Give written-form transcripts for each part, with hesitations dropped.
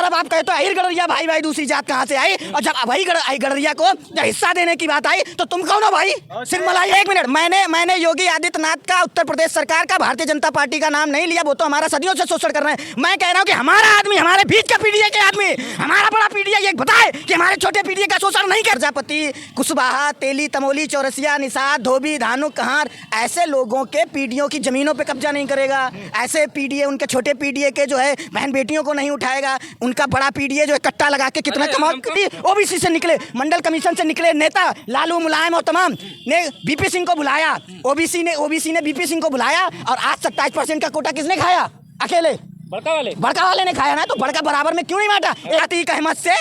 तरफ आप कहते हो अहिर गडरिया भाई भाई दूसरी जात कहाँ से आई, और जब वही गडरिया को जब हिस्सा देने की बात आई तो तुम कौन हो भाई? सिर्फ मलाई एक मिनट, मैंने योगी आदित्यनाथ का, उत्तर प्रदेश सरकार का, भारतीय जनता पार्टी का नाम नहीं लिया। वो तो हमारा सदियों से शोषण कर रहे हैं। मैं कह रहा हूँ कि हमारा आदमी, हमारे बीच का पीडीए के आदमी, हमारा बड़ा पीडीए ये बताए कि हमारे छोटे पीडीए का शोषण नहीं कर। प्रजापति, कुशवाहा, तेली, तमोली, चौरसिया, निषाद, धोबी, धानुक, कहार, ऐसे लोगों के पीडीओ की जमीनों पे कब्जा नहीं करेगा। ऐसे पीडीए उनके छोटे पीडीए के जो है बहन बेटियों को नहीं उठाएगा। उनका बड़ा पीडीए जो है कट्टा लगा के कितना कमाल, ओबीसी से निकले, मंडल कमीशन से निकले नेता लालू, मुलायम और तमाम ने बीपी सिंह को बुलाया। ओबीसी ने बीपी सिंह को बुलाया, और आज 27% का कोटा किसने खाया? अकेले बड़का वाले ने खाया ना। तो बड़का बराबर में क्यों नहीं बांटा? अतीक अहमद से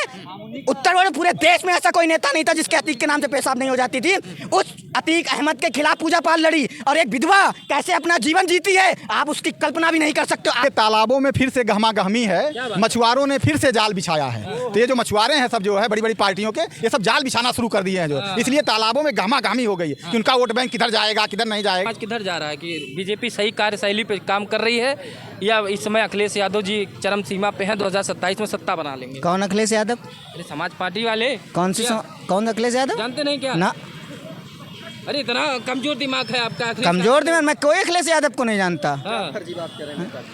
उत्तर प्रदेश, पूरे देश में ऐसा कोई नेता नहीं था जिसके अतीक के नाम से पेशाब नहीं हो जाती थी। उस अतीक अहमद के खिलाफ पूजा पाल लड़ी, और एक विधवा कैसे अपना जीवन जीती है आप उसकी कल्पना भी नहीं कर सकते। तालाबों में फिर से गहमा गहमी है, मछुआरों ने फिर से जाल बिछाया है। तो ये जो मछुआरे हैं सब जो है बड़ी बड़ी पार्टियों के, ये सब जाल बिछाना शुरू कर दिए हैं जो, इसलिए तालाबों में गहमा गहमी हो गई है कि उनका वोट बैंक किधर जाएगा किधर नहीं जाएगा। किधर जा रहा है कि बीजेपी सही कार्यशैली पे काम कर रही है, या इस समय अखिलेश यादव जी चरम सीमा पे हैं, 2027 में सत्ता बना लेंगे? कौन अखिलेश यादव? अरे समाज पार्टी वाले। कौन अखिलेश यादव? जानते नहीं क्या ना? अरे इतना कमजोर दिमाग है आपका। कमजोर दिमाग? मैं कोई अखिलेश यादव को नहीं जानता।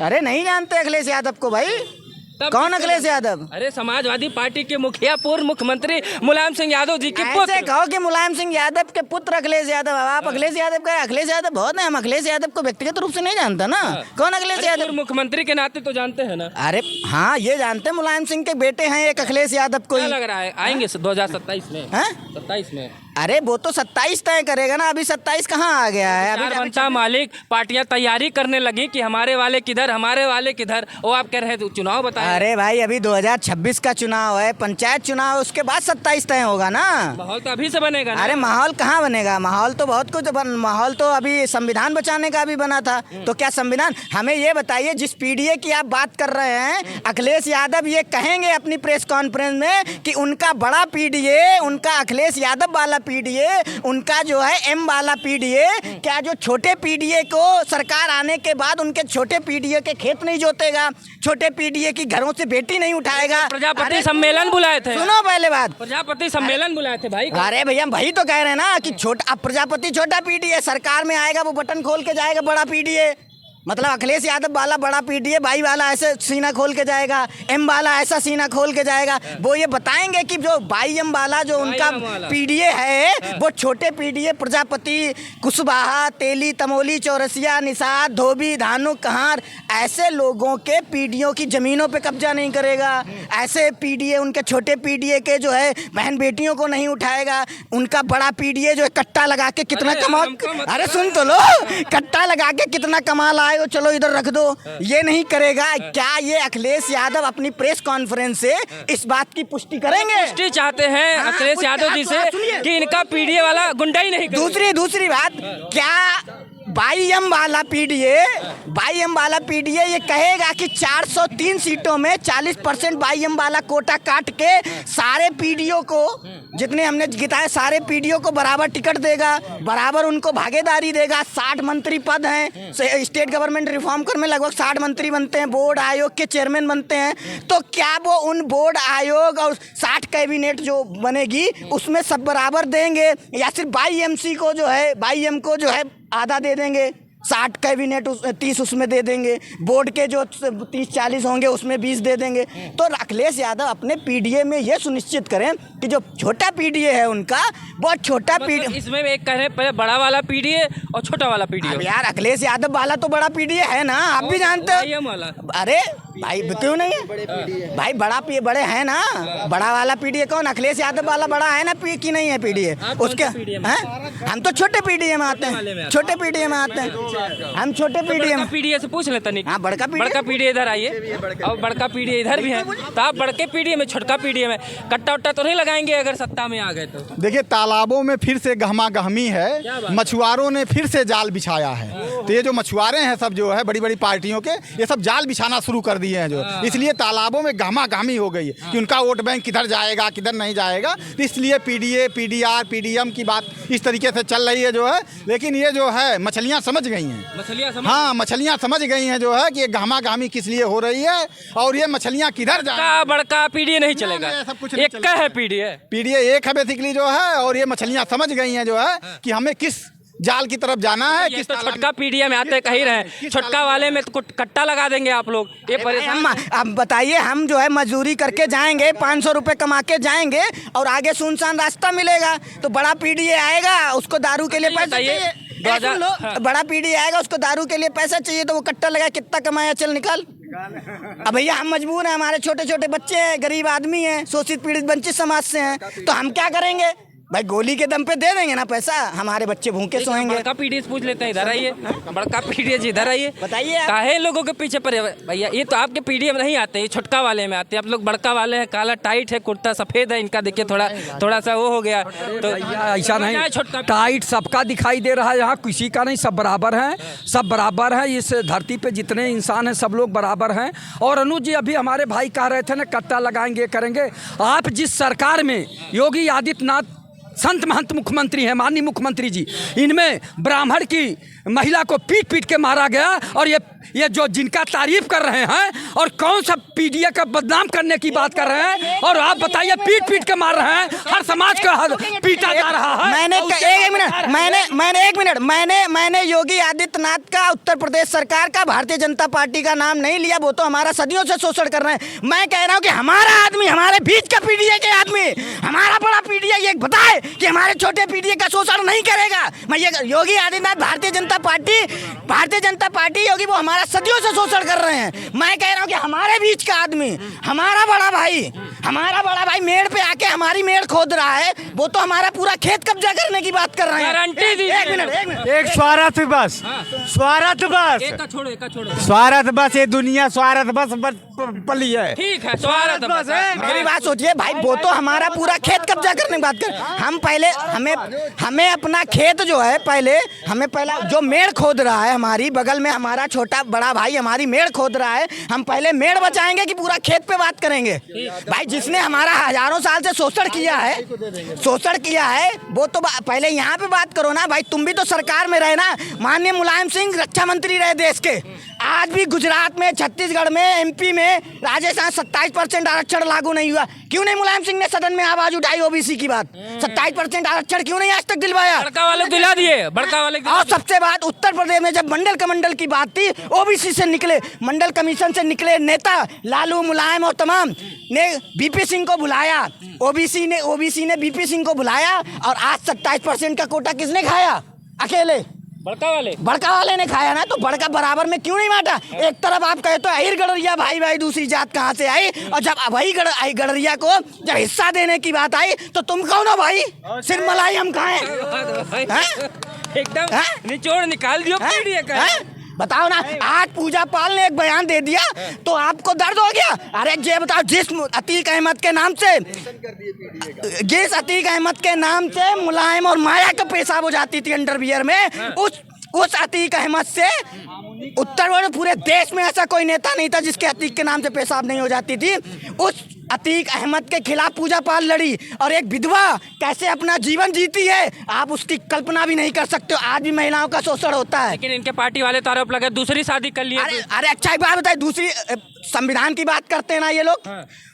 अरे नहीं जानते अखिलेश यादव को भाई। कौन अखिलेश यादव? अरे समाजवादी पार्टी के मुखिया, पूर्व मुख्यमंत्री मुलायम सिंह यादव जी के पुत्र। ऐसे कहो कि मुलायम सिंह यादव के पुत्र अखिलेश यादव। आप अखिलेश यादव का, अखिलेश यादव बहुत है, हम अखिलेश यादव को व्यक्तिगत रूप से नहीं जानता ना। कौन अखिलेश यादव? पूर्व मुख्यमंत्री के नाते तो जानते हैं ना। अरे हाँ, ये जानते हैं मुलायम सिंह के बेटे हैं एक अखिलेश यादव को। क्या लग रहा है आएंगे 2027 में? 27 में? अरे वो तो 27 तय करेगा ना, अभी 27 कहाँ आ गया है? अभी बनता मालिक पार्टियां तैयारी करने लगी कि हमारे वाले किधर, हमारे वाले किधर। वो आप कह रहे हैं चुनाव बताएं। अरे भाई अभी 2026 का चुनाव है, पंचायत चुनाव है, उसके बाद 27 तय होगा ना। माहौल तो अभी से बनेगा ना। अरे माहौल कहाँ बनेगा? माहौल तो बहुत कुछ माहौल तो अभी संविधान बचाने का भी बना था। तो क्या संविधान, हमें ये बताइए, जिस पीडीए की आप बात कर रहे हैं, अखिलेश यादव ये कहेंगे अपनी प्रेस कॉन्फ्रेंस में कि उनका बड़ा पीडीए, उनका अखिलेश यादव वाला पीडीए, उनका जो है एम वाला पीडीए, क्या जो छोटे पीडीए को सरकार आने के बाद उनके छोटे पीडीए के खेत नहीं जोतेगा, छोटे पीडीए की घरों से बेटी नहीं उठाएगा? प्रजापति सम्मेलन बुलाए थे। सुनो पहले बात, प्रजापति सम्मेलन बुलाए थे भाई। अरे भैया वही तो कह रहे हैं ना कि छोटा, अब प्रजापति छोटा पीडीए सरकार में आएगा, वो बटन खोल के जाएगा बड़ा पीडीए। मतलब अखिलेश यादव वाला बड़ा पीडीए, बाई वाला ऐसे सीना खोल के जाएगा, एम वाला ऐसा सीना खोल के जाएगा। वो ये बताएंगे कि जो बाई एम वाला जो उनका पीडीए है, वो छोटे पीडीए प्रजापति, कुशवाहा, तेली, तमोली, चौरसिया, निषाद, धोबी, धानुक, कहार, ऐसे लोगों के पीडीओ की जमीनों पे कब्जा नहीं करेगा। ऐसे पीडीए उनके छोटे पीडीए के जो है बहन बेटियों को नहीं उठाएगा। उनका बड़ा पीडीए जो है कट्टा लगा के कितना कमाल, अरे सुन तो लो, कट्टा लगा के कितना कमाल आए, चलो इधर रख दो, ये नहीं करेगा। क्या ये अखिलेश यादव अपनी प्रेस कॉन्फ्रेंस से इस बात की पुष्टि करेंगे? पुष्टि चाहते हैं अखिलेश यादव जी से कि इनका पीडीए वाला गुंडा ही नहीं। दूसरी बात, क्या बाई एम वाला पीडीए ये कहेगा कि 403 सीटों में 40% बाई एम वाला कोटा काट के सारे पीडीओ को, जितने हमने जिताए सारे पीडीओ को बराबर टिकट देगा, बराबर उनको भागीदारी देगा। 60 मंत्री पद हैं, स्टेट गवर्नमेंट रिफॉर्म कर में लगभग 60 मंत्री बनते हैं, बोर्ड आयोग के चेयरमैन बनते हैं। तो क्या वो उन बोर्ड आयोग और 60 कैबिनेट जो बनेगी उसमें सब बराबर देंगे, या सिर्फ बाई एमसी को जो है, बाई एम को जो है आधा दे देंगे? 60 कैबिनेट 30 उसमें दे देंगे, बोर्ड के जो 30-40 होंगे उसमें 20 दे देंगे। तो अखिलेश यादव अपने पीडीए में ये सुनिश्चित करें कि जो छोटा पीडीए है उनका, बहुत छोटा पीडीए, इसमें एक कह रहे हैं बड़ा वाला पीडीए और छोटा वाला पीडीए। यार अखिलेश यादव वाला तो बड़ा पीडीए है ना, आप भी जानते हो। अरे भाई क्यों नहीं है भाई, बड़े हैं ना। बड़ा वाला पीडीए कौन? अखिलेश यादव वाला बड़ा है ना कि नहीं है पीडीए उसके? हम तो छोटे पीडीए में आते हैं, छोटे पीडीए में आते हैं हम, छोटे पीडीए से पूछ लेते नहीं। हाँ, बड़का पीडीए इधर आइए, और बड़का पीडीए इधर भी है। तो आप बड़के पीडीए में, छोटका पीडीए में कट्टा उट्टा तो नहीं लगाएंगे अगर सत्ता में आ गए तो? देखिए तालाबों में फिर से गहमा गहमी है, मछुआरों ने फिर से जाल बिछाया है। तो ये जो मछुआरे हैं सब जो है बड़ी बड़ी पार्टियों के, ये सब जाल बिछाना शुरू कर दिए दिए हैं जो, इसलिए तालाबों में गहमा-गहमी हो गई है कि उनका वोट बैंक किधर जाएगा किधर नहीं जाएगा। तो इसलिए पीडीए, पीडीआर, पीडीएम की बात इस तरीके से चल रही है जो है। लेकिन ये जो है मछलियाँ समझ गई हैं, हाँ मछलियाँ समझ गई हैं जो है कि ये गहमा-गहमी किस लिए हो रही है और ये मछलियाँ किधर जाएंगी। बड़का पीडीए नहीं चलेगा, सब कुछ एक का है पीडीए। पीडीए एक है बेसिकली जो है, और ये मछलियाँ समझ गई हैं जो है कि हमें किस जाल की तरफ जाना है। किस तो छोटका पीडीए में आते कहीं रहे, छोटका वाले में तो कट्टा लगा देंगे आप लोग। ये परेशान अब बताइए, हम जो है मजदूरी करके जाएंगे, 500 रुपए कमा के जाएंगे और आगे सुनसान रास्ता मिलेगा, तो बड़ा पीडीए आएगा उसको दारू के लिए पैसे चाहिए। सुन लो, बड़ा पीडीए आएगा उसको दारू के लिए पैसा चाहिए, तो वो कट्टा लगा कितना कमाया, चल निकाल। अब भैया हम मजबूर हैं, हमारे छोटे छोटे बच्चे हैं, गरीब आदमी हैं, शोषित पीड़ित वंचित समाज से हैं, तो हम क्या करेंगे भाई? गोली के दम पे दे देंगे ना पैसा, हमारे बच्चे भूखे सोएंगे। बड़का पीडीए पूछ लेते हैं, इधर आइए, बड़का पीडीए जी इधर आइए, बताइए काहे लोगों के पीछे पड़े भैया? ये तो आपके पीडीए में नहीं आते, ये छोटका वाले में आते हैं। आप लोग बड़का वाले हैं, काला टाइट है, कुर्ता सफेद है, इनका देखिए थोड़ा सा वो हो गया। तो ऐसा नहीं, छोटका टाइट सबका दिखाई दे रहा है, यहाँ किसी का नहीं, सब बराबर हैं, सब बराबर हैं। इस धरती पे जितने इंसान हैं सब लोग बराबर हैं। और अनुज जी अभी हमारे भाई कह रहे थे ना कट्टा लगाएंगे करेंगे। आप जिस सरकार में योगी आदित्यनाथ संत महंत मुख्यमंत्री हैं, माननीय मुख्यमंत्री जी, इनमें ब्राह्मण की महिला को पीट पीट के मारा गया, और ये जो जिनका तारीफ कर रहे हैं और कौन सा पीडीए का बदनाम करने की बात कर रहे हैं, और आप बताइए पीट पीट के मार रहे हैं, हर समाज का पीटा जा रहा है। मैंने योगी आदित्यनाथ का, उत्तर प्रदेश सरकार का, भारतीय जनता पार्टी का नाम नहीं लिया, वो तो हमारा सदियों से शोषण कर रहे हैं। मैं कह रहा हूँ कि हमारा आदमी, हमारे बीच का पीडीए के आदमी, हमारा बड़ा पीडीए ये बताए कि हमारे छोटे पीडीए का शोषण नहीं करेगा। मैं ये योगी आदित्यनाथ, भारतीय जनता पार्टी योगी, वो हमारा सदियों से शोषण कर रहे हैं। मैं कह रहा हूँ कि हमारे बीच का आदमी, हमारा बड़ा भाई मेड़ पे आके हमारी मेड़ खोद रहा है, वो तो हमारा पूरा खेत कब्जा करने की बात कर रहे हैं। गारंटी दी। एक मिनट एक स्वार्थ बस, स्वार्थ बस, एक का छोड़ो। स्वार्थ बस, ये दुनिया स्वार्थ बस पली है। ठीक है, स्वार्थ बस है। मेरी बात सोचिए भाई, वो तो हमारा पूरा खेत कब्जा करने की बात कर। हम पहले हमें अपना खेत जो है, हमें पहला जो मेड़ खोद रहा है, हमारी बगल में हमारा छोटा बड़ा भाई हमारी मेड़ खोद रहा है, हम पहले मेड़ बचाएंगे कि पूरा खेत पे बात करेंगे? भाई जिसने हमारा हजारों साल से शोषण किया है वो तो पहले यहाँ पे बात करो ना भाई। तुम भी तो सरकार में रहे ना, माननीय मुलायम सिंह रक्षा मंत्री रहे देश के। आज भी गुजरात में, छत्तीसगढ़ में, एमपी में, राजस्थान 27% आरक्षण लागू नहीं हुआ। क्यों नहीं मुलायम सिंह ने सदन में आवाज उठाई ओबीसी की बात? 27% आरक्षण क्यों नहीं आज तक दिलवाया? बड़का वाले दिला दिए, बड़का वाले। और सबसे बात, उत्तर प्रदेश में जब मंडल कमंडल की बात थी, ओबीसी से निकले, मंडल कमीशन से निकले नेता लालू, मुलायम और तमाम ने बीपी सिंह को बुलाया, ओबीसी ने बीपी सिंह को बुलाया, और आज 27% का कोटा किसने खाया? अकेले बड़का वाले ने खाया ना। तो बड़का बराबर में क्यों नहीं बांटा? एक तरफ आप कहे तो अहिर गडरिया भाई भाई दूसरी जात कहाँ से आई, और जब वही गडरिया को जब हिस्सा देने की बात आई तो तुम कौन हो भाई? सिर्फ मलाई हम खाएं? एकदम निचोड़ निकाल दियो पीडीए का। बताओ ना, आज पूजा पाल ने एक बयान दे दिया तो आपको दर्द हो गया? अरे ये बताओ, जिस अतीक अहमद के नाम से मुलायम और माया का पेशाब हो जाती थी अंडरवियर में, उस अतीक अहमद से उत्तर प्रदेश, पूरे देश में ऐसा कोई नेता नहीं था जिसके अतीक के नाम से पेशाब नहीं हो जाती थी। उस अतीक अहमद के खिलाफ पूजा पाल लड़ी, और एक विधवा कैसे अपना जीवन जीती है आप उसकी कल्पना भी नहीं कर सकते हो। आज भी महिलाओं का शोषण होता है। लेकिन इनके पार्टी वाले तो आरोप लगे दूसरी शादी कर लिए। अरे अच्छा एक बात बताइए, दूसरी संविधान की बात करते हैं ना ये लोग।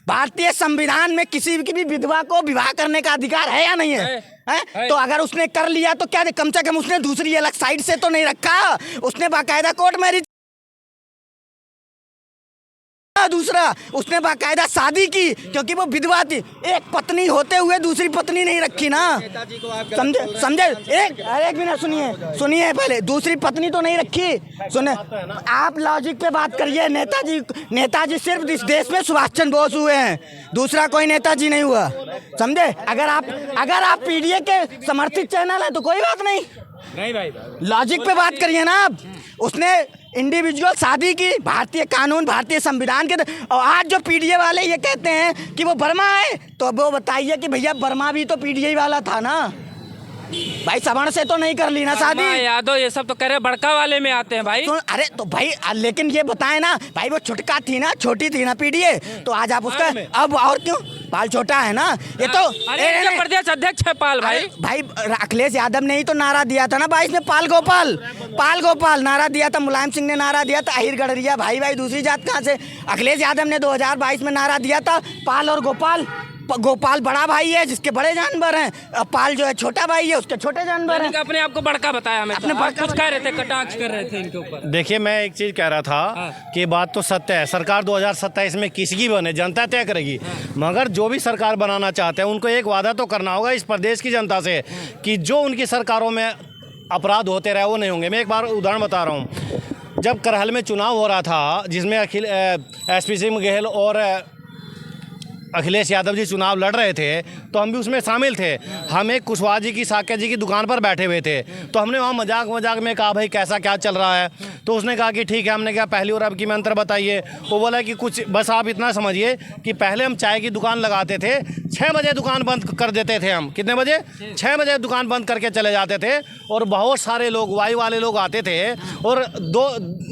भारतीय संविधान में किसी की भी विधवा को विवाह करने का अधिकार है या नहीं है? तो अगर उसने कर लिया तो क्या, कम से कम उसने दूसरी अलग साइड से तो नहीं रखा, उसने बाकायदा कोर्ट मैरिज। दूसरा, उसने बाकायदा शादी की क्योंकि वो विधवा थी। एक पत्नी होते हुए दूसरी पत्नी नहीं रखी ना, समझे? एक मिनट सुनिए पहले, दूसरी पत्नी तो नहीं रखी। सुने, आप लॉजिक पे बात करिए। नेताजी सिर्फ इस देश में सुभाष चंद्र बोस हुए हैं, दूसरा कोई नेताजी नहीं हुआ, समझे? अगर आप पीडीए के समर्थित चैनल है तो कोई बात नहीं भाई, लॉजिक पे बात करिए ना आप। उसने इंडिविजुअल शादी की, भारतीय कानून, भारतीय संविधान के। और आज जो पीडीए वाले ये कहते हैं कि वो बर्मा है, तो वो बताइए कि भैया बर्मा भी तो पीडीए वाला था ना। भाई सवर्ण से तो नहीं कर ली ना शादी। यादव ये सब तो कह रहे बड़का वाले में आते हैं भाई। तो अरे तो भाई लेकिन ये बताए ना भाई, वो छुटका थी ना, छोटी थी ना पीडीए, तो आज आप उसका अब और क्यों, पाल छोटा है ना ये तो। अरे प्रदेश अध्यक्ष है पाल भाई। भाई अखिलेश यादव ने ही तो नारा दिया था ना 22 में, पाल गोपाल, पाल गोपाल नारा दिया था, मुलायम सिंह ने नारा दिया था, अहिर गडरिया भाई भाई दूसरी जात कहाँ से। अखिलेश यादव ने 2022 में नारा दिया था पाल और गोपाल। गोपाल बड़ा भाई है जिसके बड़े जानवर हैं, पाल जो है छोटा भाई है उसके छोटे जानवर हैं। अपने आप को बड़का बताया हमें, अपने कुछ कह रहे थे, कटाक्ष कर रहे थे इनके ऊपर। देखिए मैं एक चीज़ कह रहा था कि बात तो सत्य है, सरकार 2027 में किसी की बने जनता तय करेगी, मगर जो भी सरकार बनाना चाहते हैं उनको एक वादा तो करना होगा इस प्रदेश की जनता से कि जो उनकी सरकारों में अपराध होते रहे वो नहीं होंगे। मैं एक बार उदाहरण बता रहा हूँ, जब करहल में चुनाव हो रहा था जिसमें एसपी सिंह बघेल और अखिलेश यादव जी चुनाव लड़ रहे थे, तो हम भी उसमें शामिल थे। हम एक कुशवाहा जी की, साकेत जी की दुकान पर बैठे हुए थे, तो हमने वहाँ मजाक में कहा भाई कैसा क्या चल रहा है, तो उसने कहा कि ठीक है। हमने कहा पहली और अब की में अंतर बताइए। वो बोला कि कुछ बस आप इतना समझिए कि पहले हम चाय की दुकान लगाते थे, 6 बजे दुकान बंद कर देते थे हम। कितने बजे? 6 बजे दुकान बंद करके चले जाते थे, और बहुत सारे लोग वाई वाले लोग आते थे और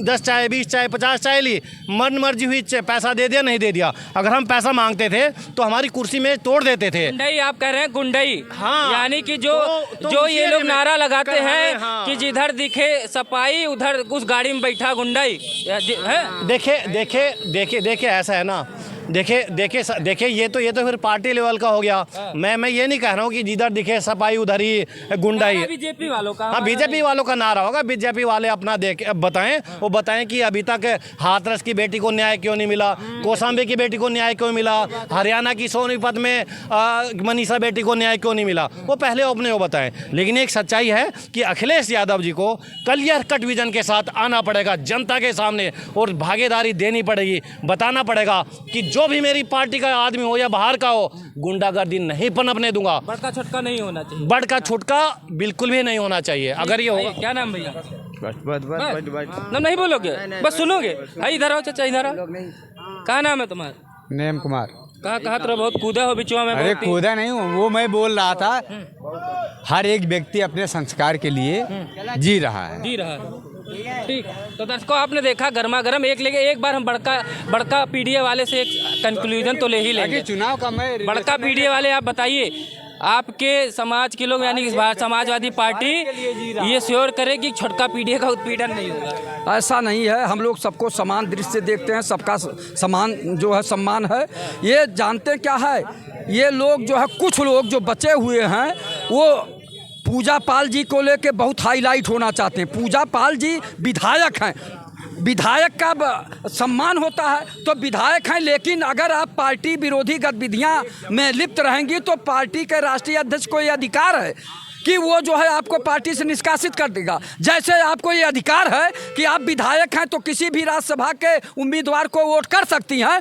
10 चाय 20 चाय 50 चाय ली, मन मर्जी हुई पैसा दे दिया नहीं दे दिया। अगर हम पैसा मांगते थे तो हमारी कुर्सी में तोड़ देते थे। गुंडई आप कह रहे हैं, गुंडई। हाँ, यानी कि जो ये लोग नारा लगाते हैं कि जिधर दिखे सपाई उधर उस गाड़ी में बैठा गुंडई है। देखिए ऐसा है ना, देखिए ये तो फिर पार्टी लेवल का हो गया। मैं ये नहीं कह रहा हूँ कि जिधर दिखे सपाई उधर ही गुंडाई। बीजेपी वालों का, हाँ बीजेपी वालों का नारा होगा। बीजेपी वाले अपना बताएं, वो बताएं कि अभी तक हाथरस की बेटी को न्याय क्यों नहीं मिला, कौशाम्बी की बेटी को न्याय क्यों मिला, हरियाणा की सोनीपत में मनीषा बेटी को न्याय क्यों नहीं मिला, वो पहले अपने वो बताएं। लेकिन एक सच्चाई है कि अखिलेश यादव जी को क्लियर कट विजन के साथ आना पड़ेगा जनता के सामने, और भागीदारी देनी पड़ेगी, बताना पड़ेगा कि जो भी मेरी पार्टी का आदमी हो या बाहर का हो, गुंडागर्दी नहीं पनपने दूंगा। बड़का छोटका नहीं होना चाहिए, बड़का छोटका बिल्कुल भी नहीं होना चाहिए। अगर ये होगा। क्या नाम भैया? नाम नहीं बोलोगे, बस सुनोगे? भाई इधर आओ चाचा, इधर आओ। क्या नाम है तुम्हारा? नेम कुमार। कहा तो बहुत कूदा हो बिचवा में। अरे कूदा नहीं हूँ, वो मैं बोल रहा था हर एक व्यक्ति अपने संस्कार के लिए जी रहा है। ठीक, तो दर्शकों आपने देखा गर्मा गर्म एक बार हम बड़का पीडीए वाले से एक कंक्लूजन तो ले ही लेंगे। चुनाव का मैं बड़का पीडीए वाले आप बताइए, आपके समाज के लोग यानी समाजवादी पार्टी ये श्योर करे कि छोटका पीडीए का उत्पीड़न नहीं होगा? ऐसा नहीं है, हम लोग सबको समान दृष्टि से देखते हैं, सबका समान जो है सम्मान है। ये जानते हैं क्या है, ये लोग जो है कुछ लोग जो बचे हुए हैं वो पूजा पाल जी को लेके बहुत हाईलाइट होना चाहते हैं। पूजा पाल जी विधायक हैं, विधायक का सम्मान होता है तो विधायक हैं, लेकिन अगर आप पार्टी विरोधी गतिविधियां में लिप्त रहेंगी तो पार्टी के राष्ट्रीय अध्यक्ष को ये अधिकार है कि वो जो है आपको पार्टी से निष्कासित कर देगा। जैसे आपको ये अधिकार है कि आप विधायक हैं तो किसी भी राज्यसभा के उम्मीदवार को वोट कर सकती हैं,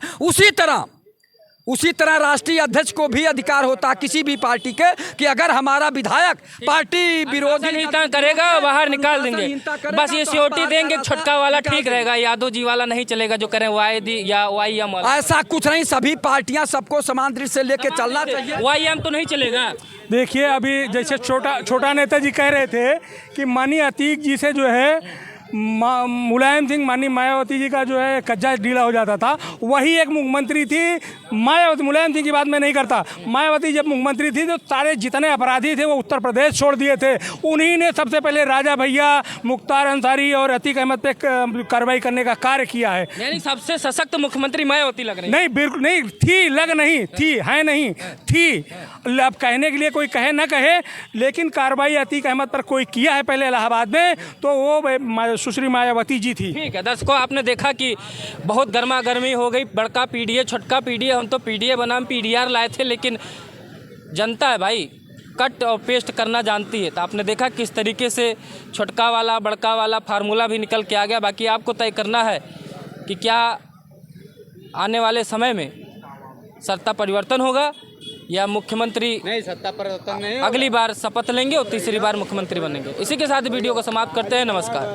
उसी तरह राष्ट्रीय अध्यक्ष को भी अधिकार होता है किसी भी पार्टी के कि अगर हमारा विधायक पार्टी विरोधी हिंसा करेगा बाहर निकाल देंगे। बस ये सिक्योरिटी देंगे, छोटका वाला ठीक रहेगा, यादव जी वाला नहीं चलेगा जो करें YM। ऐसा कुछ नहीं, सभी पार्टियां सबको समान दृष्टि से लेके चलना चाहिए। YM तो नहीं चलेगा। देखिए अभी जैसे छोटा नेताजी कह रहे थे कि माननीय अतीक जी से जो है मुलायम सिंह माननीय मायावती जी का जो है कज्जा ढीला हो जाता था, वही एक मुख्यमंत्री थी मायावती। मुलायम सिंह की बात मैं नहीं करता, मायावती जब मुख्यमंत्री थी तो सारे जितने अपराधी थे वो उत्तर प्रदेश छोड़ दिए थे। उन्हीं ने सबसे पहले राजा भैया, मुख्तार अंसारी और अतीक अहमद पे कार्रवाई करने का कार्य किया है। यानी सबसे सशक्त मुख्यमंत्री मायावती लग रही? नहीं, बिल्कुल नहीं थी, लग नहीं थी, है नहीं थी। अब कहने के लिए कोई कहे ना कहे, लेकिन कार्रवाई अतीक अहमद पर कोई किया है पहले इलाहाबाद में, तो वो सुश्री मायावती जी थी। ठीक है दर्शकों, आपने देखा कि बहुत गर्मा गर्मी हो गई। बड़का पीडीए, छोटका पीडीए, हम तो पीडीए बनाम PDR लाए थे, लेकिन जनता है भाई, कट और पेस्ट करना जानती है। तो आपने देखा किस तरीके से छोटका वाला बड़का वाला फार्मूला भी निकल के आ गया। बाकी आपको तय करना है कि क्या आने वाले समय में सत्ता परिवर्तन होगा या मुख्यमंत्री नहीं, सत्ता परिवर्तन नहीं, अगली बार शपथ लेंगे और तीसरी बार मुख्यमंत्री बनेंगे। इसी के साथ वीडियो को समाप्त करते हैं। नमस्कार।